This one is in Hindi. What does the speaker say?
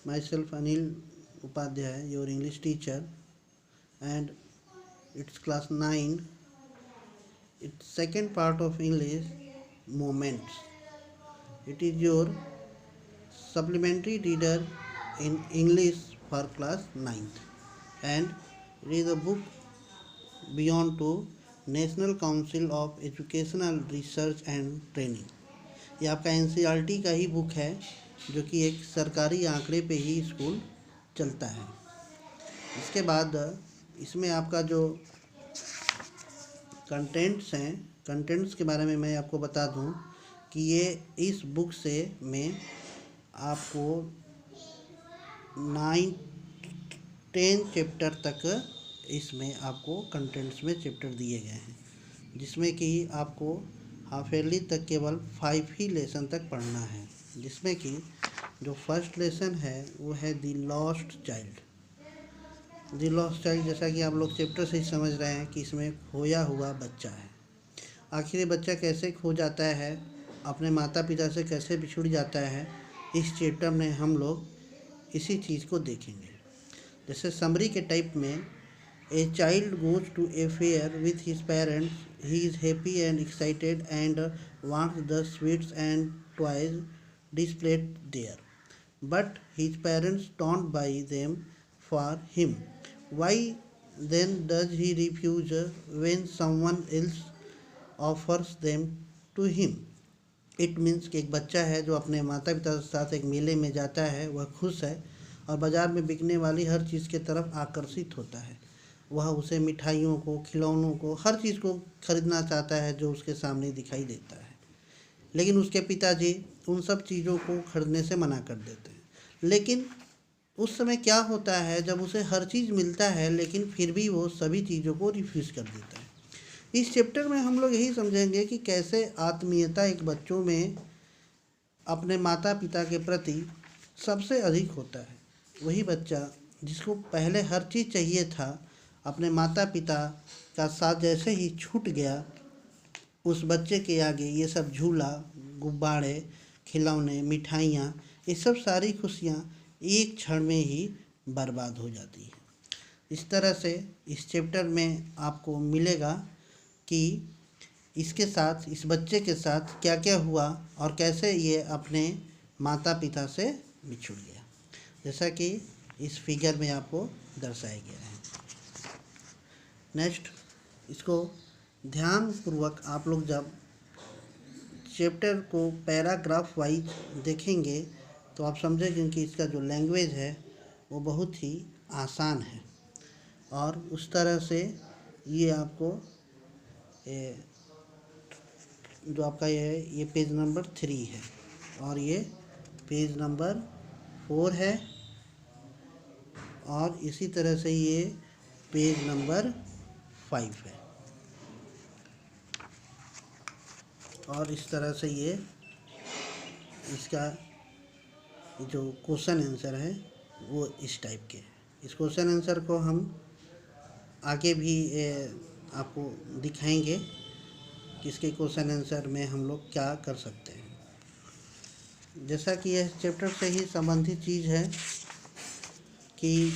Myself Anil Upadhyay, your English teacher, and it's class 9. It's second part of English, moments. It is your supplementary reader in English for class 9th, and it is a book beyond to national council of educational research and training. ये आपका एनसीईआरटी का ही बुक है, जो कि एक सरकारी आंकड़े पे ही स्कूल चलता है। इसके बाद इसमें आपका जो कंटेंट्स हैं, कंटेंट्स के बारे में मैं आपको बता दूं कि ये इस बुक से में आपको 9-10 चैप्टर तक इसमें आपको कंटेंट्स में चैप्टर दिए गए हैं, जिसमें कि आपको हाफ ईयरली तक केवल 5 ही लेसन तक पढ़ना है। जिसमें कि जो फर्स्ट लेसन है वो है the lost child. The lost child, जैसा कि आप लोग चैप्टर से ही समझ रहे हैं कि इसमें खोया हुआ बच्चा है। आखिर ये बच्चा कैसे खो जाता है, अपने माता पिता से कैसे बिछुड़ जाता है, इस चैप्टर में हम लोग इसी चीज़ को देखेंगे। जैसे समरी के टाइप में, a child goes to a fair with his parents, he is happy and excited and wants the sweets and toys displayed there, but his parents don't buy them for him. Why then does he refuse when someone else offers them to him? It means कि एक बच्चा है जो अपने माता पिता के साथ एक मेले में जाता है, वह खुश है और बाज़ार में बिकने वाली हर चीज़ के तरफ आकर्षित होता है। वह उसे मिठाइयों को, खिलौनों को, हर चीज़ को खरीदना चाहता है जो उसके सामने दिखाई देता है। लेकिन उसके पिताजी उन सब चीज़ों को खरीदने से मना कर देते हैं। लेकिन उस समय क्या होता है, जब उसे हर चीज़ मिलता है लेकिन फिर भी वो सभी चीज़ों को रिफ्यूज़ कर देता है। इस चैप्टर में हम लोग यही समझेंगे कि कैसे आत्मीयता एक बच्चों में अपने माता पिता के प्रति सबसे अधिक होता है। वही बच्चा जिसको पहले हर चीज़ चाहिए था, अपने माता पिता का साथ जैसे ही छूट गया, उस बच्चे के आगे ये सब झूला, गुब्बारे, खिलौने, मिठाइयाँ, ये सब सारी खुशियाँ एक क्षण में ही बर्बाद हो जाती है। इस तरह से इस चैप्टर में आपको मिलेगा कि इसके साथ, इस बच्चे के साथ क्या क्या हुआ और कैसे ये अपने माता पिता से बिछुड़ गया, जैसा कि इस फिगर में आपको दर्शाया गया है। नेक्स्ट, इसको ध्यानपूर्वक आप लोग जब चैप्टर को पैराग्राफ वाइज देखेंगे तो आप समझेंगे कि इसका जो लैंग्वेज है वो बहुत ही आसान है। और उस तरह से ये आपको जो आपका ये है, ये पेज नंबर 3 है और ये पेज नंबर 4 है, और इसी तरह से ये पेज नंबर 5 है, और इस तरह से ये इसका जो क्वेश्चन आंसर है वो इस टाइप के है। इस क्वेश्चन आंसर को हम आगे भी आपको दिखाएंगे कि इसके क्वेश्चन आंसर में हम लोग क्या कर सकते हैं। जैसा कि यह चैप्टर से ही संबंधित चीज़ है कि